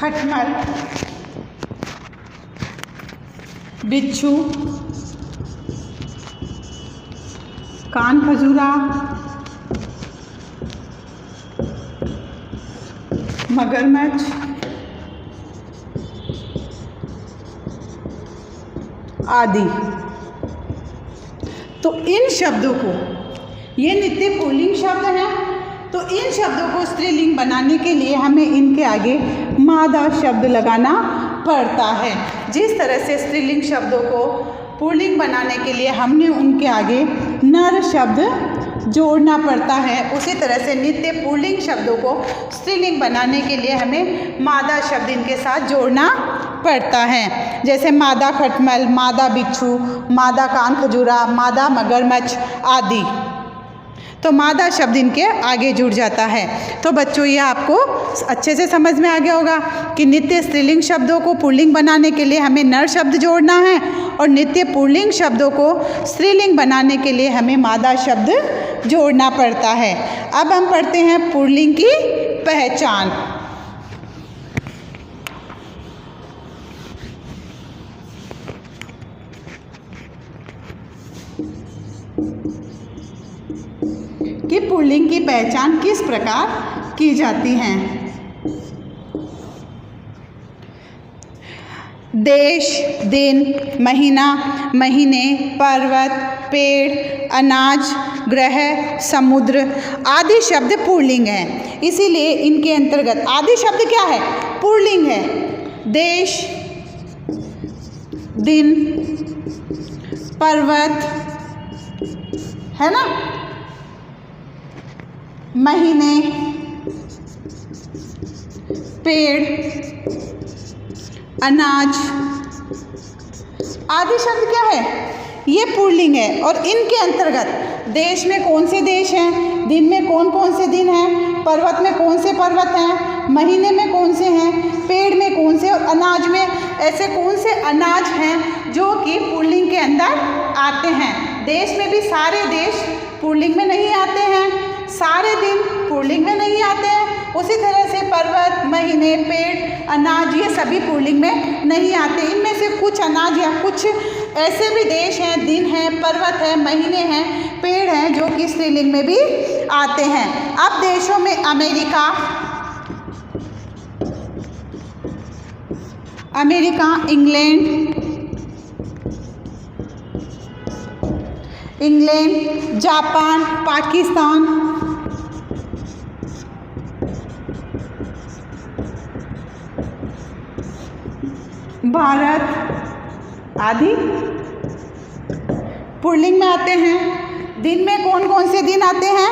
खटमल, बिच्छू, कान खजूरा, मगरमच्छ आदि। तो इन शब्दों को, ये नित्य पुल्लिंग शब्द हैं, तो इन शब्दों को स्त्रीलिंग बनाने के लिए हमें इनके आगे मादा शब्द लगाना पड़ता है। जिस तरह से स्त्रीलिंग शब्दों को पुल्लिंग बनाने के लिए हमने उनके आगे नर शब्द जोड़ना पड़ता है, उसी तरह से नित्य पुल्लिंग शब्दों को स्त्रीलिंग बनाने के लिए हमें मादा शब्द इनके साथ जोड़ना पड़ता है। जैसे मादा खटमल, मादा बिच्छू, मादा कान खजूरा, मादा मगरमच्छ आदि। तो मादा शब्द इनके आगे जुड़ जाता है। तो बच्चों, ये आपको अच्छे से समझ में आ गया होगा कि नित्य स्त्रीलिंग शब्दों को पुल्लिंग बनाने के लिए हमें नर शब्द जोड़ना है और नित्य पुल्लिंग शब्दों को स्त्रीलिंग बनाने के लिए हमें मादा शब्द जोड़ना पड़ता है। अब हम पढ़ते हैं पुल्लिंग की पहचान। कि पुल्लिंग की पहचान किस प्रकार की जाती है। देश, दिन, महीना, महीने, पर्वत, पेड़, अनाज, ग्रह, समुद्र आदि शब्द पुल्लिंग हैं। इसीलिए इनके अंतर्गत आदि शब्द क्या है? पुल्लिंग है। देश, दिन, पर्वत, है ना, महीने, पेड़, अनाज आदि शब्द क्या है? ये पुल्लिंग है। और इनके अंतर्गत देश में कौन से देश हैं, दिन में कौन कौन से दिन हैं, पर्वत में कौन से पर्वत हैं, महीने में कौन से हैं, पेड़ में कौन से, और अनाज में ऐसे कौन से अनाज हैं जो कि पुल्लिंग के अंदर आते हैं। देश में भी सारे देश पुल्लिंग में नहीं आते हैं, सारे दिन पुल्लिंग में नहीं आते हैं। उसी तरह से पर्वत, महीने, पेड़, अनाज ये सभी पुल्लिंग में नहीं आते। इनमें से कुछ अनाज या कुछ ऐसे भी देश हैं, दिन हैं, पर्वत है, महीने हैं, पेड़ हैं जो कि स्त्रीलिंग में भी आते हैं। अब देशों में America, England, Japan, Pakistan, Bharat आदि पुल्लिंग में आते हैं। दिन में कौन कौन से दिन आते हैं?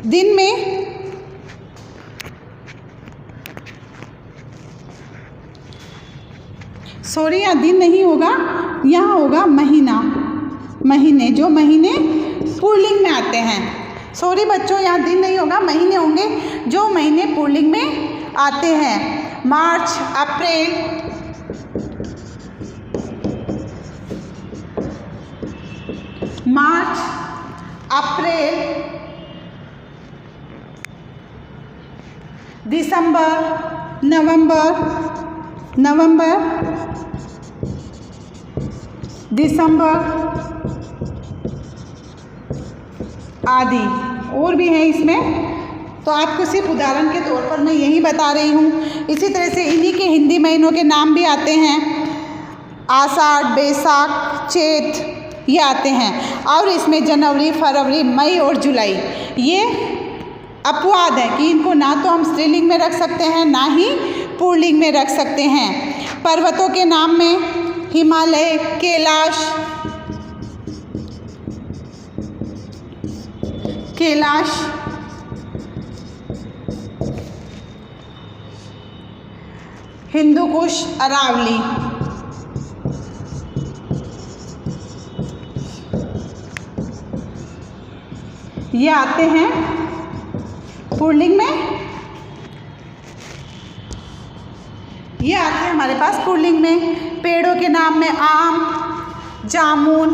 दिन में यहाँ दिन नहीं होगा, यहाँ होगा महीना, महीने, जो महीने पुल्लिंग में आते हैं। सॉरी बच्चों, यहाँ दिन नहीं होगा, महीने होंगे जो महीने पुल्लिंग में आते हैं। मार्च, अप्रैल, दिसंबर, नवंबर, दिसंबर आदि और भी हैं इसमें। तो आपको सिर्फ उदाहरण के तौर पर मैं यही बता रही हूँ। इसी तरह से इन्हीं के हिंदी महीनों के नाम भी आते हैं। आषाढ़, बैसाख, चैत ये आते हैं। और इसमें जनवरी, फरवरी, मई और जुलाई ये अपवाद है कि इनको ना तो हम स्त्रीलिंग में रख सकते हैं, ना ही पुल्लिंग में रख सकते हैं। पर्वतों के नाम में हिमालय, कैलाश, हिंदुकुश, अरावली, ये आते हैं पुल्लिंग में। ये आते हैं हमारे पास पुल्लिंग में। पेड़ों के नाम में आम, जामुन,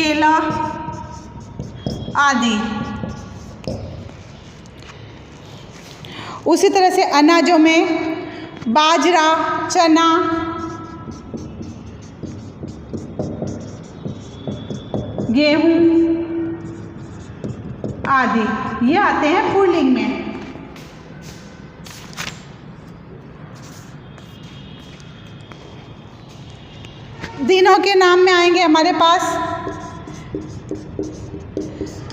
केला आदि। उसी तरह से अनाजों में बाजरा, चना, गेहूं आदि ये आते हैं पुल्लिंग में। दिनों के नाम में आएंगे हमारे पास,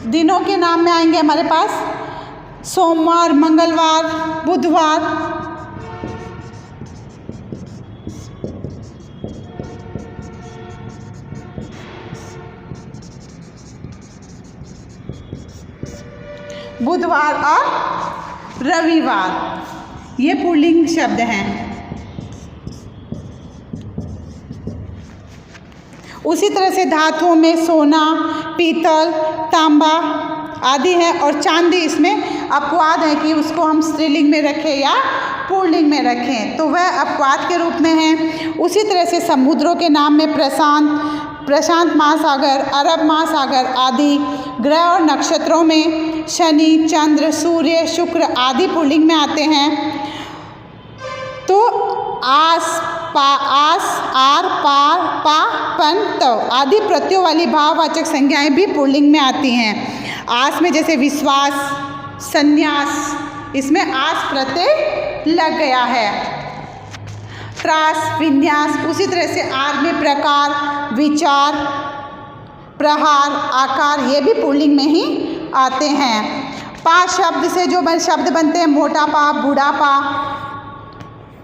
दिनों के नाम में आएंगे हमारे पास सोमवार, मंगलवार, बुधवार, बुधवार और रविवार ये पुल्लिंग शब्द हैं। उसी तरह से धातुओं में सोना, पीतल, तांबा आदि है और चांदी इसमें अपवाद है कि उसको हम स्त्रीलिंग में रखें या पुल्लिंग में रखें, तो वह अपवाद के रूप में है। उसी तरह से समुद्रों के नाम में प्रशांत महासागर, अरब महासागर आदि, ग्रह और नक्षत्रों में शनि, चंद्र, सूर्य, शुक्र आदि पुल्लिंग में आते हैं। तो आस, आर, पार, पा, पन, तव आदि प्रत्ययों वाली भाववाचक संज्ञाएं भी पुल्लिंग में आती हैं। आस में जैसे विश्वास, संन्यास, इसमें आस प्रत्यय लग गया है। त्रास, विन्यास। उसी तरह से आर में प्रकार, विचार, प्रहार, आकार ये भी पुल्लिंग में ही आते हैं। पा शब्द से जो शब्द बनते हैं मोटापा, बुढ़ापा,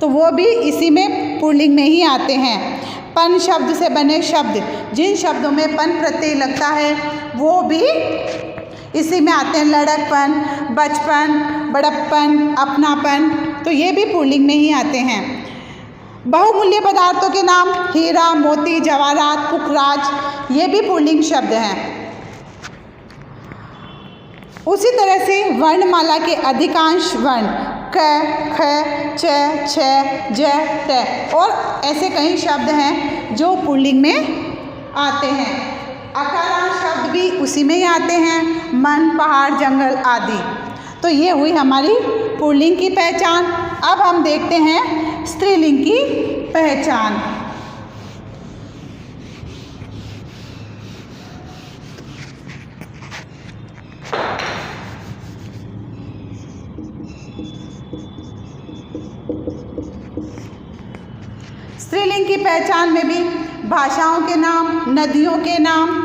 तो वो भी इसी में पुल्लिंग में ही आते हैं। पन शब्द से बने शब्द, जिन शब्दों में पन प्रत्यय लगता है वो भी इसी में आते हैं। लड़कपन, बचपन, बड़प्पन, अपनापन, तो ये भी पुल्लिंग में ही आते हैं। बहुमूल्य पदार्थों के नाम हीरा, मोती, जवाहरात, पुखराज ये भी पुल्लिंग शब्द हैं। उसी तरह से वर्णमाला के अधिकांश वर्ण क, ख, च, छ, ज, ट और ऐसे कई शब्द हैं जो पुल्लिंग में आते हैं। अकारांत शब्द भी उसी में ही आते हैं, मन, पहाड़, जंगल आदि। तो ये हुई हमारी पुल्लिंग की पहचान। अब हम देखते हैं स्त्रीलिंग की पहचान। स्त्रीलिंग की पहचान में भी भाषाओं के नाम, नदियों के नाम,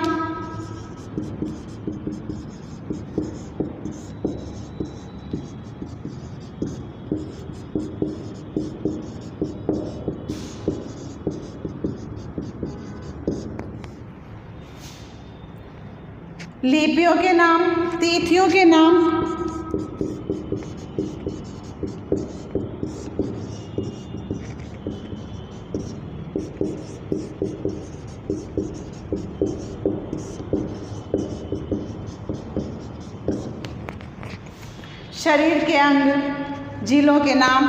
लिपियों के नाम, तिथियों के नाम, शरीर के अंग, जिलों के नाम,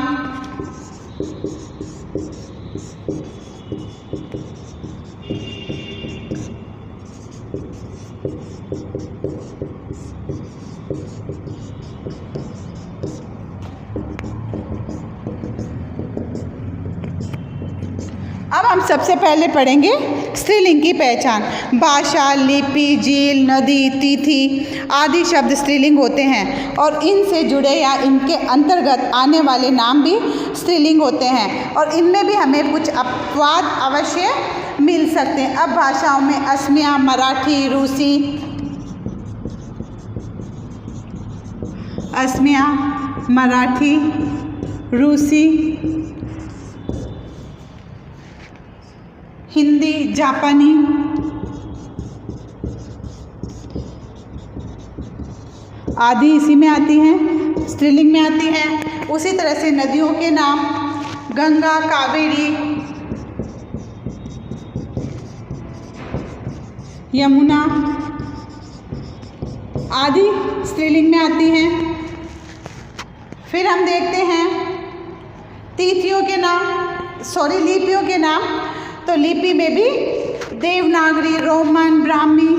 अब हम सबसे पहले पढ़ेंगे स्त्रीलिंग की पहचान। भाषा, लिपि, झील, नदी, तिथि आदि शब्द स्त्रीलिंग होते हैं और इनसे जुड़े या इनके अंतर्गत आने वाले नाम भी स्त्रीलिंग होते हैं और इनमें भी हमें कुछ अपवाद अवश्य मिल सकते हैं। अब भाषाओं में असमिया, मराठी, रूसी, असमिया, मराठी, रूसी, हिंदी, जापानी, आदि इसी में आती हैं, स्त्रीलिंग में आती हैं। उसी तरह से नदियों के नाम गंगा, कावेरी, यमुना आदि स्त्रीलिंग में आती हैं। फिर हम देखते हैं तिथियों के नाम, लिपियों के नाम। तो लिपि में भी देवनागरी, रोमन, ब्राह्मी,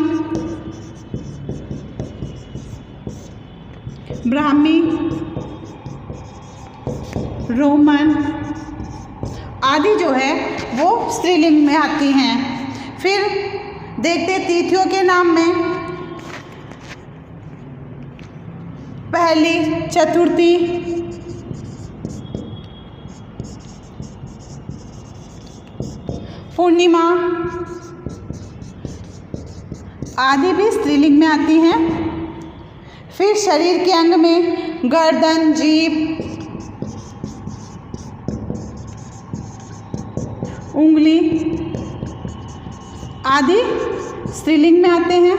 रोमन आदि जो है वो स्त्रीलिंग में आती हैं। फिर देखते तिथियों के नाम में पहली, चतुर्थी, पूर्णिमा आदि भी स्त्रीलिंग में आती हैं। फिर शरीर के अंग में गर्दन, जीभ, उंगली आदि स्त्रीलिंग में आते हैं।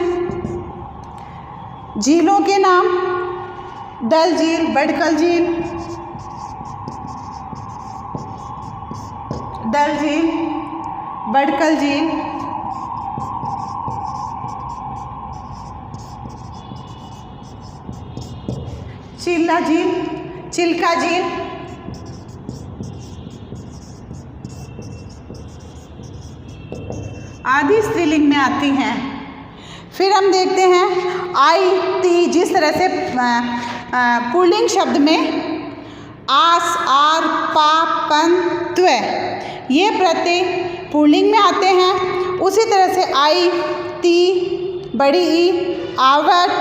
झीलों के नाम डल झील, बड़कल झील, डल झील, बड़कल झील, चिल्ला झील, चिल्का झील, आदि स्त्रीलिंग में आती हैं। फिर हम देखते हैं आई, ती, जिस तरह से पुल्लिंग शब्द में आस, आर, पा, पन, त्व ये प्रत्यय पुल्लिंग में आते हैं। उसी तरह से आई, ती, बड़ी ई, आवट,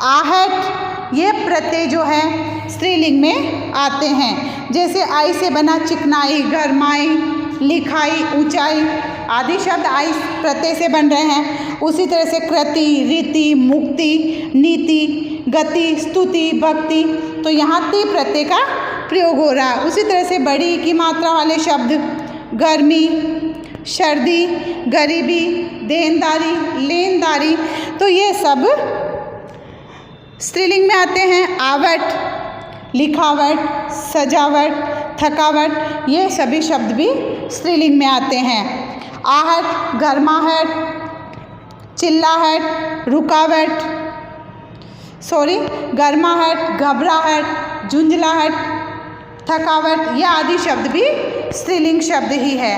आहट ये प्रत्यय जो है स्त्रीलिंग में आते हैं। जैसे आई से बना चिकनाई, गरमाई, लिखाई, ऊंचाई आदि शब्द आई प्रत्यय से बन रहे हैं। उसी तरह से कृति, रीति, मुक्ति, नीति, गति, स्तुति, भक्ति तो यहाँ ती प्रत्यय का प्रयोग हो रहा है। उसी तरह से बड़ी की मात्रा वाले शब्द गर्मी, सर्दी, गरीबी, देनदारी, लेनदारी तो ये सब स्त्रीलिंग में आते हैं। आवट, लिखावट, सजावट, थकावट ये सभी शब्द भी स्त्रीलिंग में आते हैं। आहट, गर्माहट, चिल्लाहट, रुकावट, गर्माहट, घबराहट, झुंझलाहट, थकावट ये आदि शब्द भी स्त्रीलिंग शब्द ही है।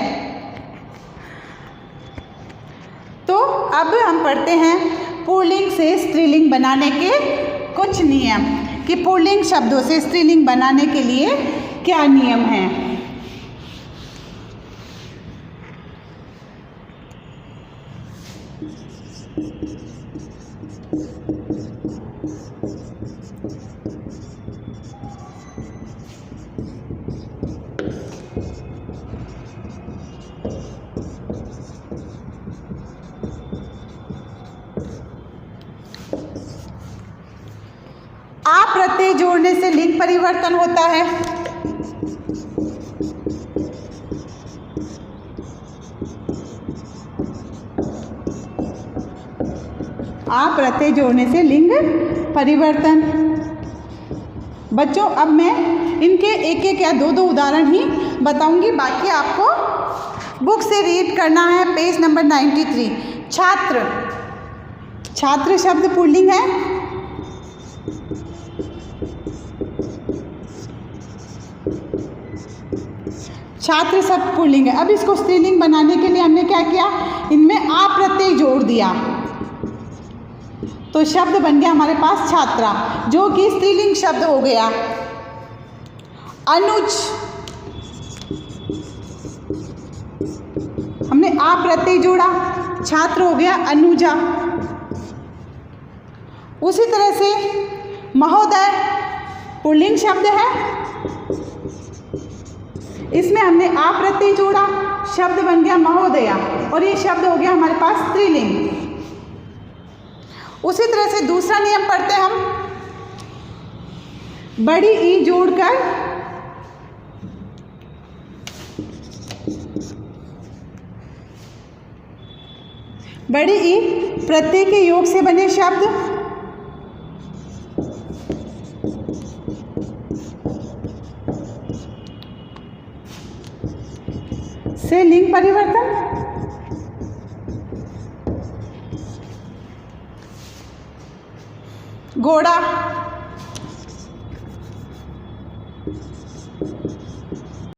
तो अब हम पढ़ते हैं पुल्लिंग से स्त्रीलिंग बनाने के कुछ नियम कि पुल्लिंग शब्दों से स्त्रीलिंग बनाने के लिए क्या नियम हैं। आ प्रत्यय जोड़ने से लिंग परिवर्तन होता है। आ प्रत्यय जोड़ने से लिंग परिवर्तन। बच्चों अब मैं इनके एक एक या दो दो उदाहरण ही बताऊंगी, बाकी आपको बुक से रीड करना है। पेज नंबर 93 छात्र, छात्र शब्द पुल्लिंग है। छात्र शब्द पुल्लिंग है। अब इसको स्त्रीलिंग बनाने के लिए हमने क्या किया, इनमें आ प्रत्यय जोड़ दिया तो शब्द बन गया हमारे पास छात्रा जो कि स्त्रीलिंग शब्द हो गया। अनुज, हमने आ प्रत्यय जोड़ा, छात्र हो गया अनुजा। उसी तरह से महोदय पुल्लिंग शब्द है, इसमें हमने आ प्रत्यय जोड़ा, शब्द बन गया महोदया और ये शब्द हो गया हमारे पास स्त्रीलिंग। उसी तरह से दूसरा नियम पढ़ते हैं हम, बड़ी ई जोड़कर बड़ी ई प्रत्यय के योग से बने शब्द से लिंग परिवर्तन। घोड़ा,